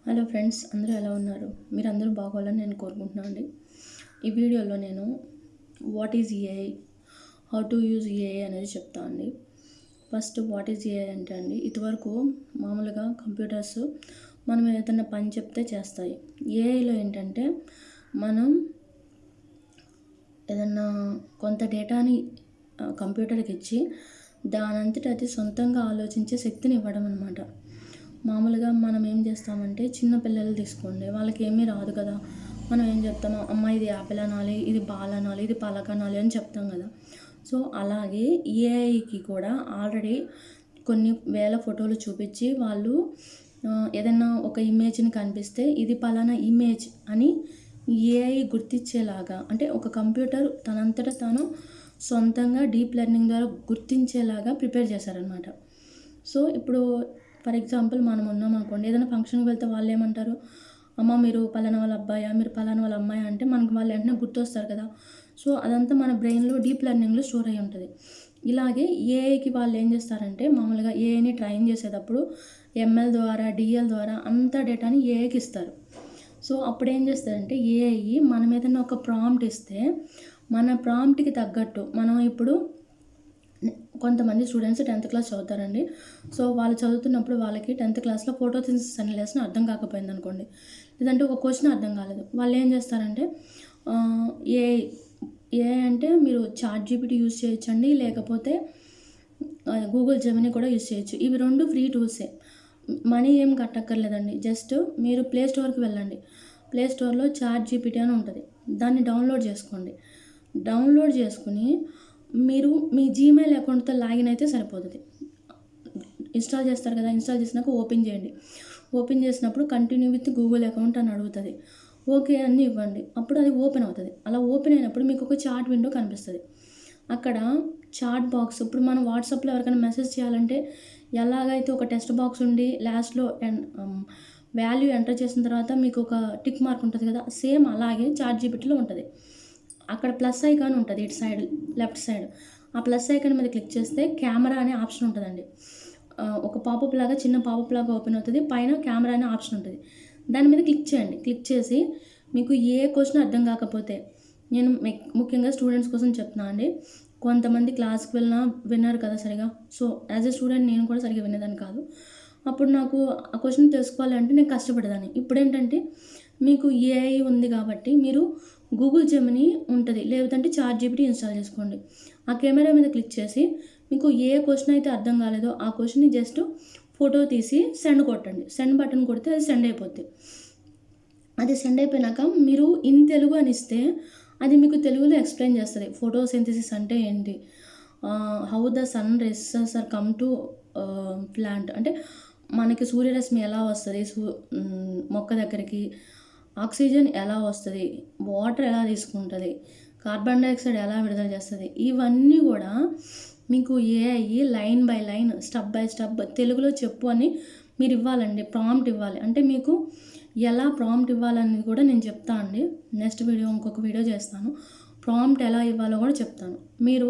Hello friends, అందరూ ఎలా ఉన్నారు? మీరందరూ బాగోవాలని నేను కోరుకుంటున్నాను అండి. ఈ వీడియోలో నేను what is AI, how to use AI అనేది చెప్తా అండి. ఫస్ట్ వాట్ ఈజ్ ఏఐ అంటే అండి, ఇదివరకు మామూలుగా కంప్యూటర్స్ మనం ఏదైనా పని చెప్తే చేస్తాయి. ఏఐలో ఏంటంటే మనం ఏదన్నా కొంత డేటాని కంప్యూటర్కి ఇచ్చి దానంతట అది సొంతంగా ఆలోచించే శక్తిని ఇవ్వడం అనమాట. మామూలుగా మనం ఏం చేస్తామంటే, చిన్న పిల్లలు తీసుకోండి, వాళ్ళకి ఏమీ రాదు కదా. మనం ఏం చెప్తాము, అమ్మ ఇది యాపిల్ అనాలి, ఇది బాల్ అనాలి, ఇది పలక అనాలి అని చెప్తాం కదా. సో అలాగే ఏఐకి కూడా ఆల్రెడీ కొన్ని వేల ఫోటోలు చూపించి వాళ్ళు ఏదైనా ఒక ఇమేజ్ని కనిపిస్తే ఇది పలానా ఇమేజ్ అని ఏఐ గుర్తించేలాగా, అంటే ఒక కంప్యూటర్ తనంతట తాను సొంతంగా డీప్ లెర్నింగ్ ద్వారా గుర్తించేలాగా ప్రిపేర్ చేశారనమాట. సో ఇప్పుడు ఫర్ ఎగ్జాంపుల్ మనం ఉన్నాం అనుకోండి, ఏదైనా ఫంక్షన్కి వెళ్తే వాళ్ళు ఏమంటారు, అమ్మ మీరు పలానా వాళ్ళ అబ్బాయా, మీరు పలానా వాళ్ళ అమ్మాయి అంటే మనకు వాళ్ళు వెంటనే గుర్తొస్తారు కదా. సో అదంతా మన బ్రెయిన్లో డీప్ లెర్నింగ్లో స్టోర్ అయి ఉంటుంది. ఇలాగే ఏఐకి వాళ్ళు ఏం చేస్తారంటే, మామూలుగా ఏఐని ట్రైన్ చేసేటప్పుడు ఎంఎల్ ద్వారా డిఎల్ ద్వారా అంత డేటాని ఏఐకి ఇస్తారు. సో అప్పుడు ఏం చేస్తారంటే, ఏఐ మనం ఏదైనా ఒక ప్రాంప్ట్ ఇస్తే మన ప్రాంప్ట్కి తగ్గట్టు మనం ఇప్పుడు కొంతమంది స్టూడెంట్స్ 10th క్లాస్ చదువుతారండి. సో వాళ్ళు చదువుతున్నప్పుడు వాళ్ళకి 10th క్లాస్లో ఫోటోసింథసిస్ అనే లెసన్ అర్థం కాకపోయింది అనుకోండి, లేదంటే ఒక క్వశ్చన్ అర్థం కాలేదు, వాళ్ళు ఏం చేస్తారంటే ఏఐ ఏఐ అంటే మీరు చాట్‌జీపీటీ యూజ్ చేయొచ్చండి, లేకపోతే గూగుల్ జెమినీ కూడా యూజ్ చేయొచ్చు. ఇవి 2 ఫ్రీ టూల్సే. మనీ ఏం కట్టక్కర్లేదండి. జస్ట్ మీరు ప్లే స్టోర్‌కి వెళ్ళండి. ప్లే స్టోర్‌లో చాట్‌జీపీటీ అని ఉంటుంది. దాన్ని డౌన్లోడ్ చేసుకోండి. డౌన్లోడ్ చేసుకుని మీరు మీ జీమెయిల్ అకౌంట్తో లాగిన్ అయితే సరిపోతుంది. ఇన్స్టాల్ చేస్తారు కదా, ఇన్స్టాల్ చేసినాక ఓపెన్ చేయండి. ఓపెన్ చేసినప్పుడు కంటిన్యూ విత్ గూగుల్ అకౌంట్ అని అడుగుతుంది. ఓకే అని ఇవ్వండి, అప్పుడు అది ఓపెన్ అవుతుంది. అలా ఓపెన్ అయినప్పుడు మీకు ఒక చాట్ విండో కనిపిస్తుంది. అక్కడ చాట్ బాక్స్, ఇప్పుడు మనం వాట్సాప్లో ఎవరికైనా మెసేజ్ చేయాలంటే ఎలాగైతే ఒక టెక్స్ట్ బాక్స్ ఉండి లాస్ట్లో వాల్యూ ఎంటర్ చేసిన తర్వాత మీకు ఒక టిక్ మార్క్ ఉంటుంది కదా, సేమ్ అలాగే చాట్‌జీపీటీలో ఉంటుంది. అక్కడ ప్లస్ ఐకాన్ ఉంటుంది ఇటు సైడ్, లెఫ్ట్ సైడ్. ఆ ప్లస్ ఐకాన్ మీద క్లిక్ చేస్తే కెమెరా అనే ఆప్షన్ ఉంటుందండి. ఒక పాపప్ లాగా, చిన్న పాపప్ లాగా ఓపెన్ అవుతుంది. పైన కెమెరా అనే ఆప్షన్ ఉంటుంది. దాని మీద క్లిక్ చేయండి. క్లిక్ చేసి మీకు ఏ క్వశ్చన్ అర్థం కాకపోతే, నేను ముఖ్యంగా స్టూడెంట్స్ కోసం చెప్తున్నా అండి. కొంతమంది క్లాస్కి వెళ్ళినా విన్నారు కదా సరిగా. సో యాజ్ ఎ స్టూడెంట్ నేను కూడా సరిగ్గా వినేదాన్ని కాదు. అప్పుడు నాకు ఆ క్వశ్చన్ తెలుసుకోవాలి అంటే నేను కష్టపడేదాన్ని. ఇప్పుడేంటంటే మీకు ఏఐ ఉంది కాబట్టి మీరు గూగుల్ జెమినీ ఉంటుంది, లేదంటే చాట్‌జీపీటీ ఇన్స్టాల్ చేసుకోండి. ఆ కెమెరా మీద క్లిక్ చేసి మీకు ఏ క్వశ్చన్ అయితే అర్థం కాలేదో ఆ క్వశ్చన్ని జస్ట్ ఫోటో తీసి సెండ్ కొట్టండి. సెండ్ బటన్ కొడితే అది సెండ్ అయిపోద్ది. అది సెండ్ అయిపోయినాక మీరు ఇన్ తెలుగు అని ఇస్తే అది మీకు తెలుగులో ఎక్స్ప్లెయిన్ చేస్తుంది. ఫోటోసింథసిస్ అంటే ఏంటి, how the sun rays are come to plant, అంటే మనకి సూర్యరశ్మి ఎలా వస్తుంది మొక్క దగ్గరికి, ఆక్సిజన్ ఎలా వస్తుంది, వాటర్ ఎలా తీసుకుంటుంది, కార్బన్ డైఆక్సైడ్ ఎలా విడుదల చేస్తుంది, ఇవన్నీ కూడా మీకు AI line by line, step by step తెలుగులో చెప్పు అని మీరు ఇవ్వాలండి. ప్రాంప్ట్ ఇవ్వాలి. అంటే మీకు ఎలా ప్రాంప్ట్ ఇవ్వాలనేది కూడా నేను చెప్తా అండి. నెక్స్ట్ వీడియో ఇంకొక వీడియో చేస్తాను. ప్రాంప్ట్ ఎలా ఇవ్వాలో కూడా చెప్తాను. మీరు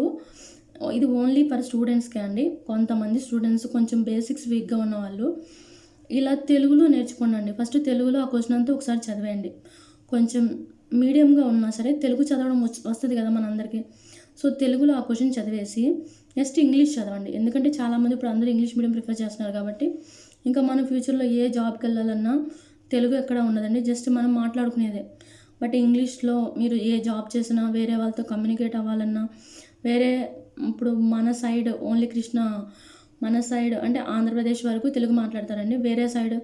ఇది ఓన్లీ ఫర్ స్టూడెంట్స్కే అండి. కొంతమంది స్టూడెంట్స్ కొంచెం బేసిక్స్ వీక్గా ఉన్న వాళ్ళు ఇలా తెలుగులో నేర్చుకోండి. ఫస్ట్ తెలుగులో ఆ క్వశ్చన్ అంతా ఒకసారి చదివేయండి. కొంచెం మీడియంగా ఉన్నా సరే తెలుగు చదవడం వస్తుంది కదా మనందరికీ. సో తెలుగులో ఆ క్వశ్చన్ చదివేసి నెక్స్ట్ ఇంగ్లీష్ చదవండి. ఎందుకంటే చాలామంది ఇప్పుడు అందరూ ఇంగ్లీష్ మీడియం ప్రిఫర్ చేస్తున్నారు కాబట్టి, ఇంకా మన ఫ్యూచర్లో ఏ జాబ్కి వెళ్ళాలన్నా తెలుగు ఎక్కడ ఉండదండి, జస్ట్ మనం మాట్లాడుకునేదే. బట్ ఇంగ్లీష్లో మీరు ఏ జాబ్ చేసినా, వేరే వాళ్ళతో కమ్యూనికేట్ అవ్వాలన్నా, వేరే ఇప్పుడు మన సైడ్ ఓన్లీ మన సైడ్ అంటే ఆంధ్రప్రదేశ్ వరకు తెలుగు మాట్లాడతారండి. వేరే సైడ్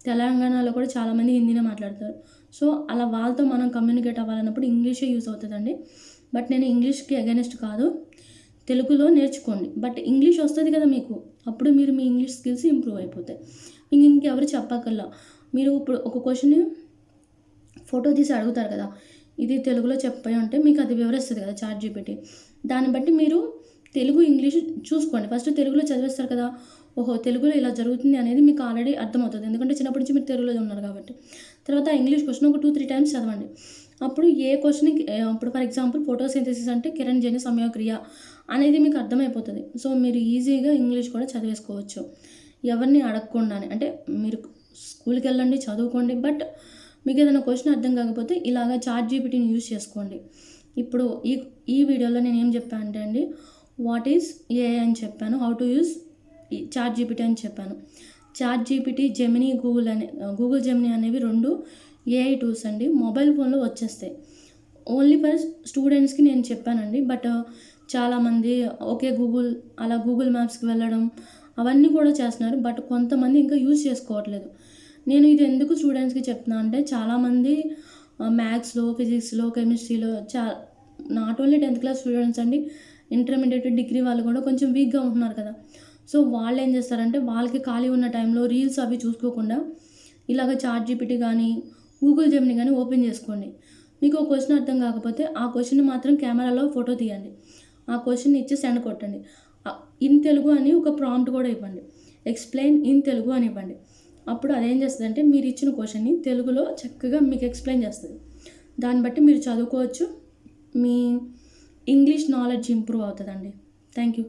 తెలంగాణలో కూడా చాలామంది హిందీనే మాట్లాడతారు. సో అలా వాళ్ళతో మనం కమ్యూనికేట్ అవ్వాలన్నప్పుడు ఇంగ్లీషే యూజ్ అవుతుందండి. బట్ నేను ఇంగ్లీష్కి అగెనిస్ట్ కాదు, తెలుగులో నేర్చుకోండి. బట్ ఇంగ్లీష్ వస్తుంది కదా మీకు, అప్పుడు మీరు మీ ఇంగ్లీష్ స్కిల్స్ ఇంప్రూవ్ అయిపోతాయి. ఇంకెవరు చెప్పక్కర్లా. మీరు ఇప్పుడు ఒక క్వశ్చన్ ఫోటో తీసి అడుగుతారు కదా, ఇది తెలుగులో చెప్పాయి అంటే మీకు అది వివరిస్తుంది కదా చాట్‌జీపీటీ. దాన్ని బట్టి మీరు తెలుగు ఇంగ్లీష్ చూసుకోండి. ఫస్ట్ తెలుగులో చదివేస్తారు కదా, ఓహో తెలుగులో ఇలా జరుగుతుంది అనేది మీకు ఆల్రెడీ అర్థమవుతుంది. ఎందుకంటే చిన్నప్పటి నుంచి మీరు తెలుగులో ఉన్నారు కాబట్టి. తర్వాత ఇంగ్లీష్ క్వశ్చన్ ఒక 2-3 టైమ్స్ చదవండి. అప్పుడు ఏ క్వశ్చన్కి ఇప్పుడు ఫర్ ఎగ్జాంపుల్ ఫోటోసింథసిస్ అంటే కిరణజన్య సంయోగక్రియ అనేది మీకు అర్థమైపోతుంది. సో మీరు ఈజీగా ఇంగ్లీష్ కూడా చదివేసుకోవచ్చు ఎవరిని అడగకుండానే. అంటే మీరు స్కూల్కి వెళ్ళండి, చదువుకోండి. బట్ మీకు ఏదైనా క్వశ్చన్ అర్థం కాకపోతే ఇలాగ చాట్ జీపీటీని యూజ్ చేసుకోండి. ఇప్పుడు ఈ వీడియోలో నేను ఏం చెప్పాను అంటే అండి, వాట్ ఈజ్ ఏఐ అని చెప్పాను, how to use ChatGPT అని చెప్పాను. ChatGPT, Gemini, Google Gemini అనేవి 2 ఏఐ టూల్స్ అండి. మొబైల్ ఫోన్లో వచ్చేస్తాయి. ఓన్లీ ఫర్ స్టూడెంట్స్కి నేను చెప్పానండి. బట్ చాలామంది గూగుల్ మ్యాప్స్కి వెళ్ళడం అవన్నీ కూడా చేస్తున్నారు. బట్ కొంతమంది ఇంకా యూజ్ చేసుకోవట్లేదు. నేను ఇది ఎందుకు స్టూడెంట్స్కి చెప్తున్నా అంటే, చాలామంది మ్యాథ్స్లో, ఫిజిక్స్లో, కెమిస్ట్రీలో not only 10th class students అండి, ఇంటర్మీడియట్, డిగ్రీ వాళ్ళు కూడా కొంచెం వీక్గా ఉంటున్నారు కదా. సో వాళ్ళు ఏం చేస్తారంటే, వాళ్ళకి ఖాళీ ఉన్న టైంలో రీల్స్ అవి చూసుకోకుండా ఇలాగ చాట్ జీపీటీ కానీ, గూగుల్ జెమినీ కానీ ఓపెన్ చేసుకోండి. మీకు ఒక క్వశ్చన్ అర్థం కాకపోతే ఆ క్వశ్చన్ మాత్రం కెమెరాలో ఫోటో తీయండి. ఆ క్వశ్చన్ ఇచ్చి సెండ్ కొట్టండి. ఇన్ తెలుగు అని ఒక ప్రాంప్ట్ కూడా ఇవ్వండి. ఎక్స్ప్లెయిన్ ఇన్ తెలుగు అని ఇవ్వండి. అప్పుడు అదేం చేస్తుందంటే, మీరు ఇచ్చిన క్వశ్చన్ని తెలుగులో చక్కగా మీకు ఎక్స్ప్లెయిన్ చేస్తుంది. దాన్ని బట్టి మీరు చదువుకోవచ్చు. మీ ఇంగ్లీష్ నాలెడ్జ్ ఇంప్రూవ్ అవుతుందండి. Thank you.